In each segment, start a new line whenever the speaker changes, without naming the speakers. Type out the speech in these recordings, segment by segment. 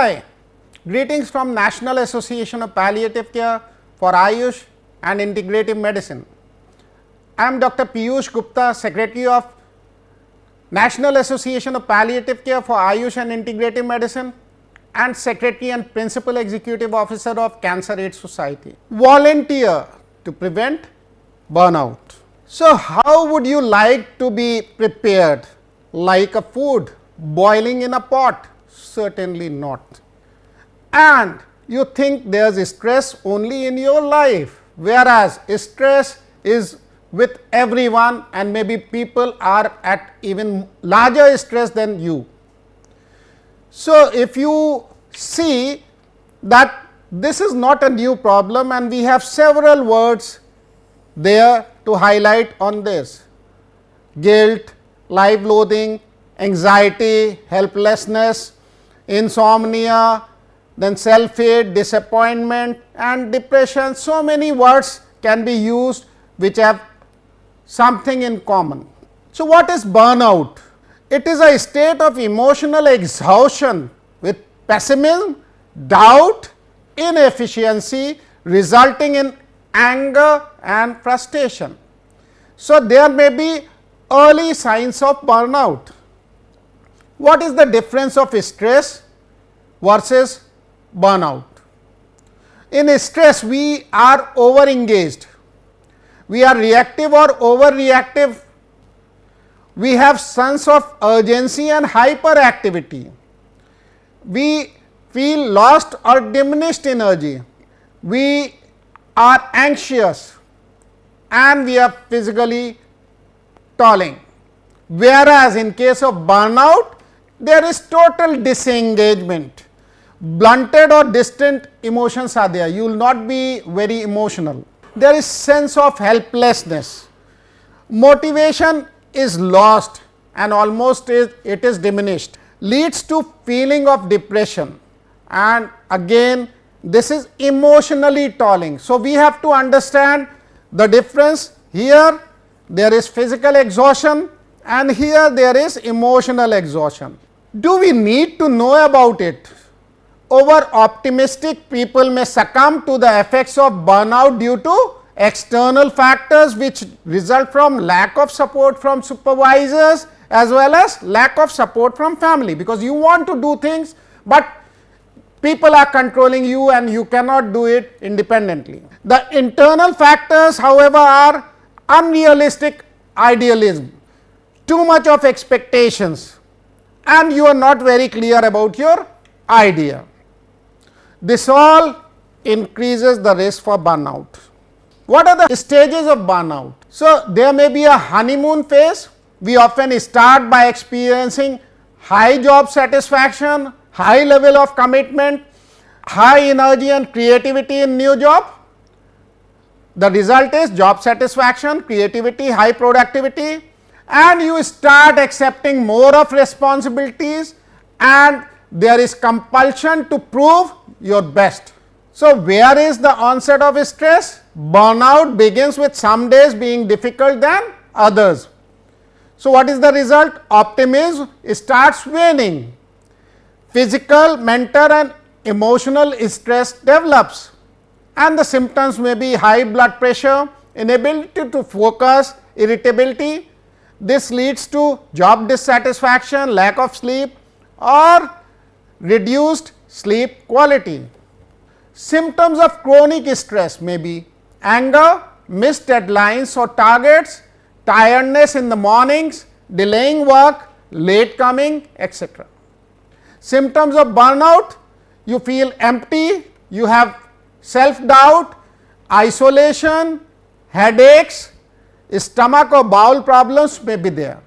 Hi, greetings from National Association of Palliative Care for Ayush and Integrative Medicine. I am Dr. Piyush Gupta, Secretary of National Association of Palliative Care for Ayush and Integrative Medicine and Secretary and Principal Executive Officer of Cancer Aid Society. Volunteer to prevent burnout. So, how would you like to be prepared? Like a food boiling in a pot? Certainly not. And you think there is stress only in your life, whereas stress is with everyone, and maybe people are at even larger stress than you. So, if you see that this is not a new problem, and we have several words there to highlight on this: guilt, life loathing, anxiety, helplessness, insomnia, then self-hate, disappointment and depression. So many words can be used which have something in common. So, what is burnout? It is a state of emotional exhaustion with pessimism, doubt, inefficiency resulting in anger and frustration. So, there may be early signs of burnout. What is the difference of stress versus burnout? In stress, we are over engaged. We are reactive or overreactive. We have sense of urgency and hyperactivity. We feel lost or diminished energy. We are anxious and we are physically tolling. Whereas, in case of burnout, there is total disengagement. Blunted or distant emotions are there. You will not be very emotional. There is sense of helplessness. Motivation is lost and almost it is diminished. Leads to feeling of depression, and again this is emotionally tolling. So, we have to understand the difference. Here there is physical exhaustion and here there is emotional exhaustion. Do we need to know about it? Over optimistic people may succumb to the effects of burnout due to external factors which result from lack of support from supervisors as well as lack of support from family, because you want to do things, but people are controlling you and you cannot do it independently. The internal factors, however, are unrealistic idealism, too much of expectations, and you are not very clear about your idea. This all increases the risk for burnout. What are the stages of burnout? So, there may be a honeymoon phase. We often start by experiencing high job satisfaction, high level of commitment, high energy and creativity in new job. The result is job satisfaction, creativity, high productivity, and you start accepting more of responsibilities and there is compulsion to prove your best. So, where is the onset of stress? Burnout begins with some days being difficult than others. So, what is the result? Optimism starts waning. Physical, mental and emotional stress develops, and the symptoms may be high blood pressure, inability to focus, irritability. This leads to job dissatisfaction, lack of sleep or reduced sleep quality. Symptoms of chronic stress may be anger, missed deadlines or targets, tiredness in the mornings, delaying work, late coming, etc. Symptoms of burnout: you feel empty, you have self-doubt, isolation, headaches, stomach or bowel problems may be there.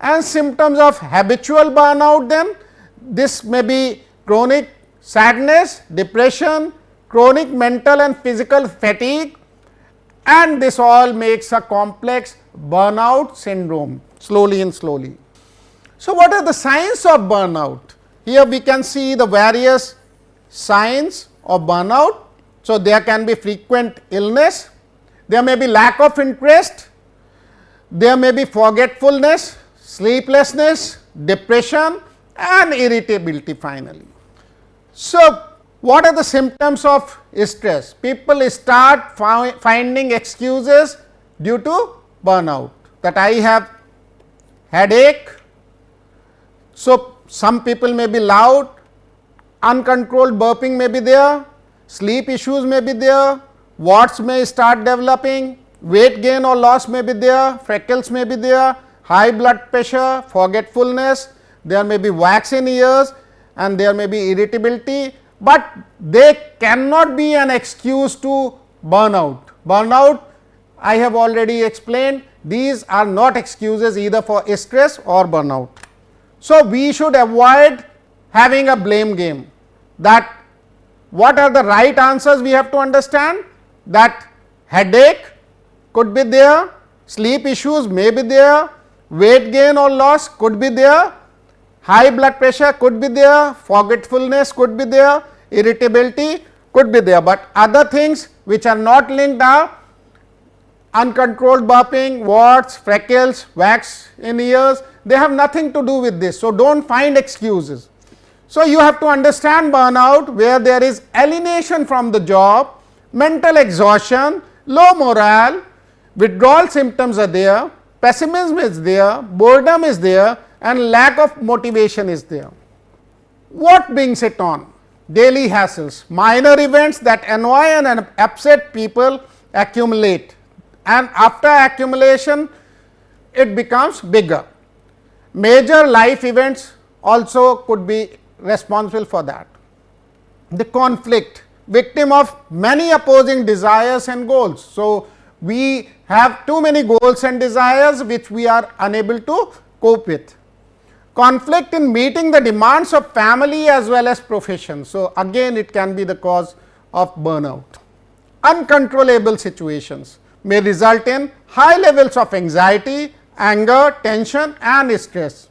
And symptoms of habitual burnout, then this may be chronic sadness, depression, chronic mental and physical fatigue, and this all makes a complex burnout syndrome slowly and slowly. So, what are the signs of burnout? Here we can see the various signs of burnout. So, there can be frequent illness, there may be lack of interest, there may be forgetfulness, sleeplessness, depression and irritability finally. So, what are the symptoms of stress? People start finding excuses due to burnout, that I have headache. So, some people may be loud, uncontrolled burping may be there, sleep issues may be there, warts may start developing, weight gain or loss may be there, freckles may be there, high blood pressure, forgetfulness, there may be wax in ears and there may be irritability, but they cannot be an excuse to burnout. Burnout, I have already explained, these are not excuses either for stress or burnout. So, we should avoid having a blame game, that what are the right answers we have to understand, that headache could be there, sleep issues may be there, weight gain or loss could be there, high blood pressure could be there, forgetfulness could be there, irritability could be there, but other things which are not linked are uncontrolled burping, warts, freckles, wax in ears, they have nothing to do with this. So, do not find excuses. So, you have to understand burnout where there is alienation from the job, mental exhaustion, low morale, withdrawal symptoms are there, pessimism is there, boredom is there and lack of motivation is there. What brings it on? Daily hassles, minor events that annoy and upset people accumulate, and after accumulation it becomes bigger. Major life events also could be responsible for that. The conflict, victim of many opposing desires and goals. So, we have too many goals and desires which we are unable to cope with. Conflict in meeting the demands of family as well as profession. So, again it can be the cause of burnout. Uncontrollable situations may result in high levels of anxiety, anger, tension and stress.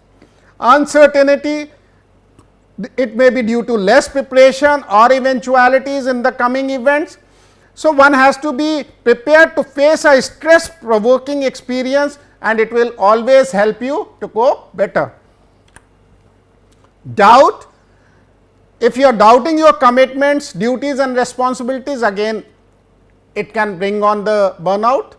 Uncertainty, it may be due to less preparation or eventualities in the coming events. So, one has to be prepared to face a stress provoking experience and it will always help you to cope better. Doubt, if you are doubting your commitments, duties and responsibilities, again it can bring on the burnout.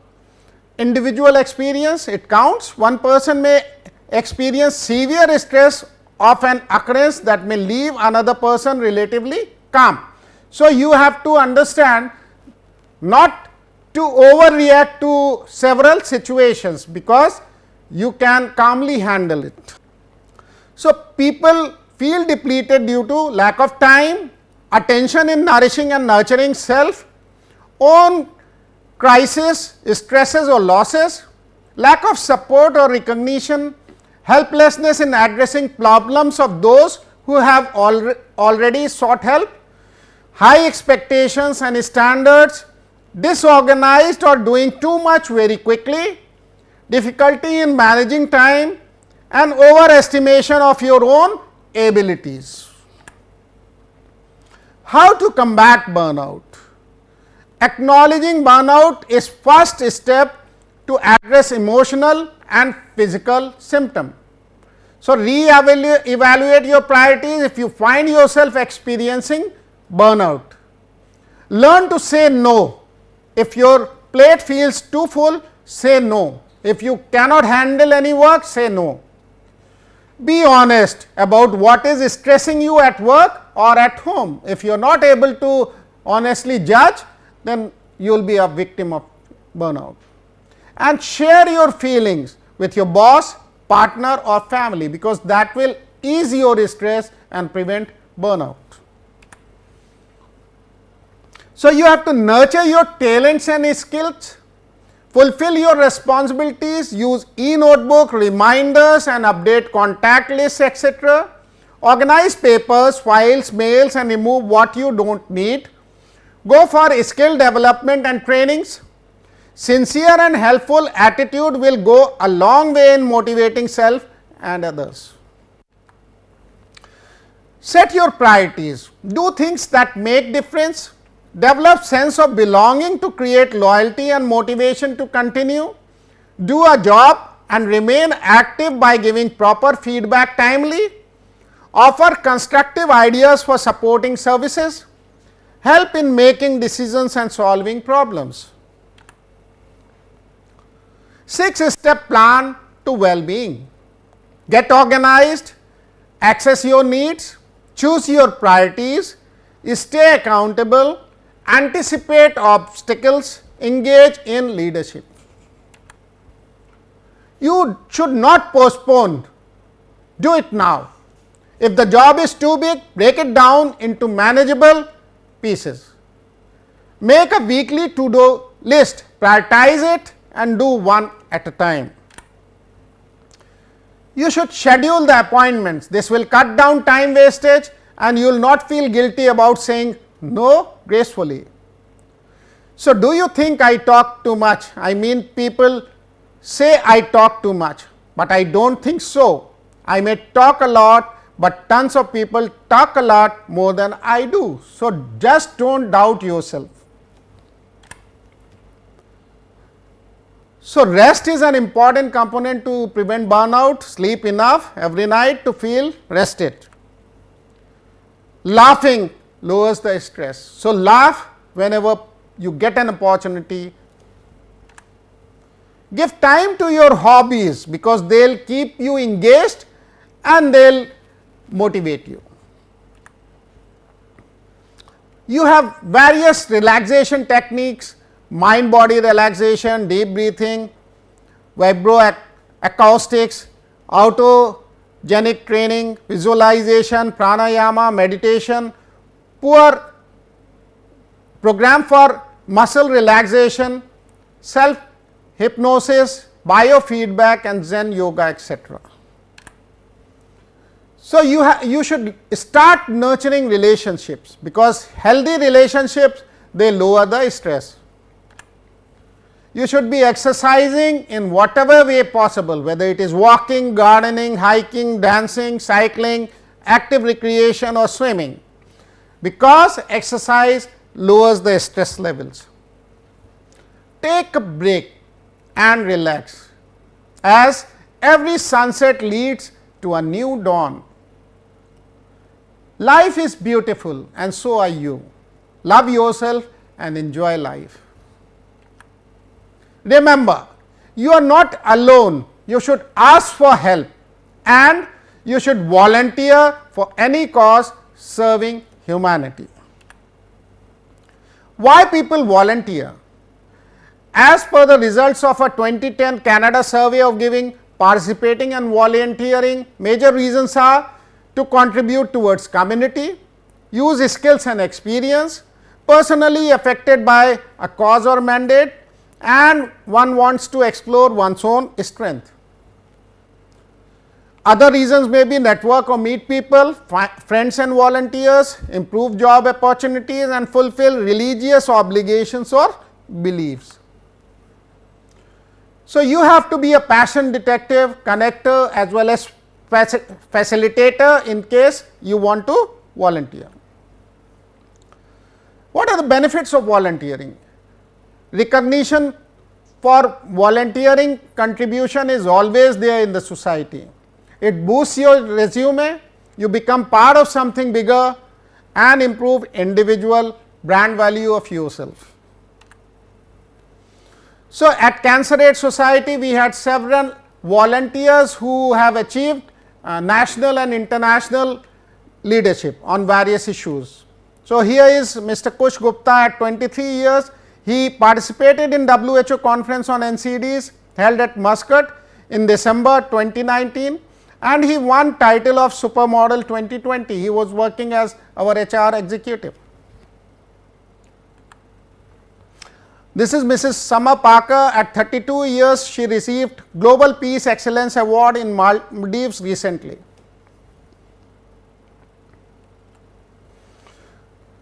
Individual experience, it counts. One person may experience severe stress of an occurrence that may leave another person relatively calm. So, you have to understand not to overreact to several situations, because you can calmly handle it. So, people feel depleted due to lack of time, attention in nourishing and nurturing self, own crisis, stresses or losses, lack of support or recognition, helplessness in addressing problems of those who have already sought help, high expectations and standards, disorganized or doing too much very quickly, difficulty in managing time and overestimation of your own abilities. How to combat burnout? Acknowledging burnout is first step to address emotional and physical symptom. So, re-evaluate your priorities if you find yourself experiencing burnout. Learn to say no. If your plate feels too full, say no. If you cannot handle any work, say no. Be honest about what is stressing you at work or at home. If you are not able to honestly judge, then you will be a victim of burnout. And share your feelings with your boss, partner or family, because that will ease your stress and prevent burnout. So, you have to nurture your talents and skills, fulfill your responsibilities, use e-notebook, reminders and update contact lists, etc. Organize papers, files, mails and remove what you do not need. Go for skill development and trainings. Sincere and helpful attitude will go a long way in motivating self and others. Set your priorities. Do things that make difference. Develop sense of belonging to create loyalty and motivation to continue. Do a job and remain active by giving proper feedback timely. offer constructive ideas for supporting services, help in making decisions and solving problems. 6-step plan to well-being. Get organized, access your needs, choose your priorities, stay accountable, anticipate obstacles, engage in leadership. You should not postpone, do it now. If the job is too big, break it down into manageable pieces. Make a weekly to-do list, prioritize it and do one at a time. You should schedule the appointments. This will cut down time wastage and you will not feel guilty about saying no gracefully. So, do you think I talk too much? I mean, people say I talk too much, but I do not think so. I may talk a lot, but tons of people talk a lot more than I do. So, just do not doubt yourself. So, rest is an important component to prevent burnout. Sleep enough every night to feel rested. Laughing lowers the stress. So, laugh whenever you get an opportunity. Give time to your hobbies because they will keep you engaged and they will motivate you. You have various relaxation techniques, mind body relaxation, deep breathing, vibroacoustics, autogenic training, visualization, pranayama, meditation, program for muscle relaxation, self hypnosis, biofeedback and Zen yoga, etc. So, you should start nurturing relationships because healthy relationships, they lower the stress. You should be exercising in whatever way possible, whether it is walking, gardening, hiking, dancing, cycling, active recreation or swimming, because exercise lowers the stress levels. Take a break and relax, as every sunset leads to a new dawn. Life is beautiful and so are you. Love yourself and enjoy life. Remember, you are not alone. You should ask for help and you should volunteer for any cause serving humanity. Why people volunteer? As per the results of a 2010 Canada survey of giving, participating and volunteering, major reasons are to contribute towards community, use skills and experience, personally affected by a cause or mandate, and one wants to explore one's own strength. Other reasons may be network or meet people, friends and volunteers, improve job opportunities and fulfill religious obligations or beliefs. So, you have to be a passion detective, connector as well as facilitator in case you want to volunteer. What are the benefits of volunteering? Recognition for volunteering contribution is always there in the society. It boosts your resume, you become part of something bigger and improve individual brand value of yourself. So, at Cancer Aid Society, we had several volunteers who have achieved national and international leadership on various issues. So, here is Mr. Kush Gupta at 23 years. He participated in WHO conference on NCDs held at Muscat in December 2019 and he won title of Supermodel 2020. He was working as our HR executive. This is Mrs. Summer Parker at 32 years. She received Global Peace Excellence Award in Maldives recently.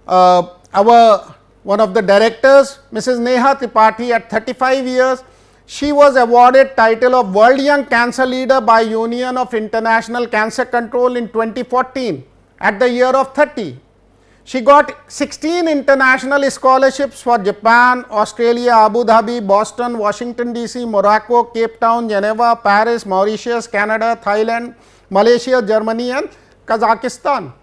One of the directors, Mrs. Neha Tripathi at 35 years, she was awarded title of World Young Cancer Leader by Union of International Cancer Control in 2014 at the year of 30. She got 16 international scholarships for Japan, Australia, Abu Dhabi, Boston, Washington DC, Morocco, Cape Town, Geneva, Paris, Mauritius, Canada, Thailand, Malaysia, Germany and Kazakhstan.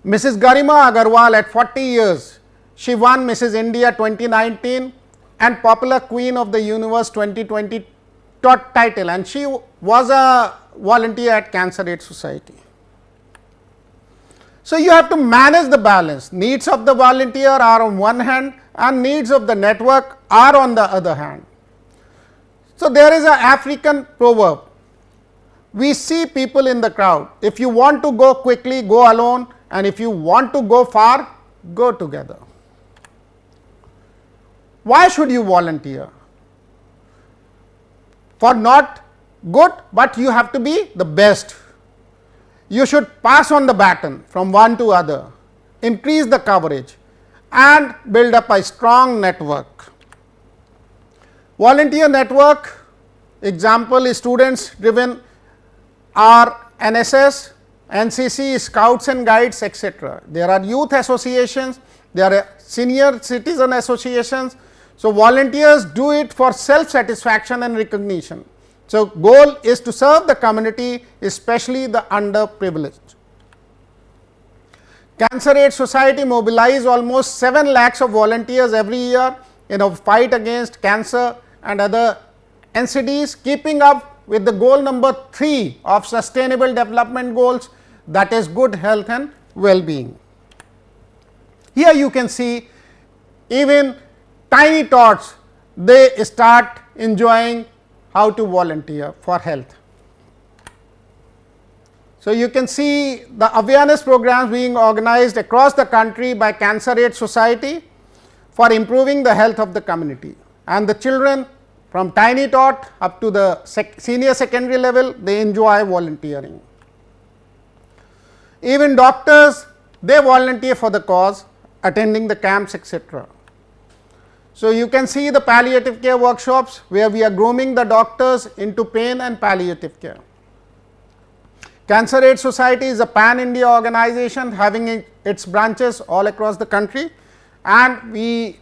Mrs. Garima Agarwal at 40 years, she won Mrs. India 2019 and Popular Queen of the Universe 2020 title, and she was a volunteer at Cancer Aid Society. So, you have to manage the balance. Needs of the volunteer are on one hand and needs of the network are on the other hand. So, there is an African proverb. We see people in the crowd. If you want to go quickly, go alone, and if you want to go far, go together. Why should you volunteer? For not good, but you have to be the best. You should pass on the baton from one to other, increase the coverage and build up a strong network. Volunteer network example is students driven are NSS, NCC, Scouts and Guides, etc. There are youth associations, there are senior citizen associations. So, volunteers do it for self satisfaction and recognition. So, goal is to serve the community, especially the underprivileged. Cancer Aid Society mobilize almost 7 lakhs of volunteers every year in a fight against cancer and other NCDs, keeping up with the goal number 3 of Sustainable Development Goals, that is good health and well-being. Here you can see even tiny tots, they start enjoying how to volunteer for health. So, you can see the awareness programs being organized across the country by Cancer Aid Society for improving the health of the community, and the children from tiny tot up to the senior secondary level, they enjoy volunteering. Even doctors, they volunteer for the cause, attending the camps, etc. So, you can see the palliative care workshops where we are grooming the doctors into pain and palliative care. Cancer Aid Society is a pan-India organization having its branches all across the country, and we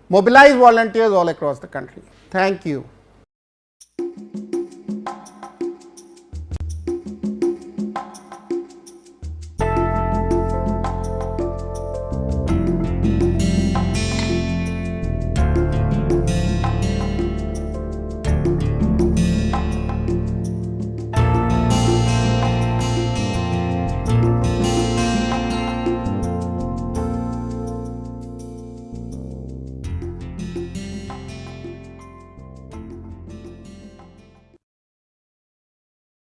mobilize volunteers all across the country. Thank you.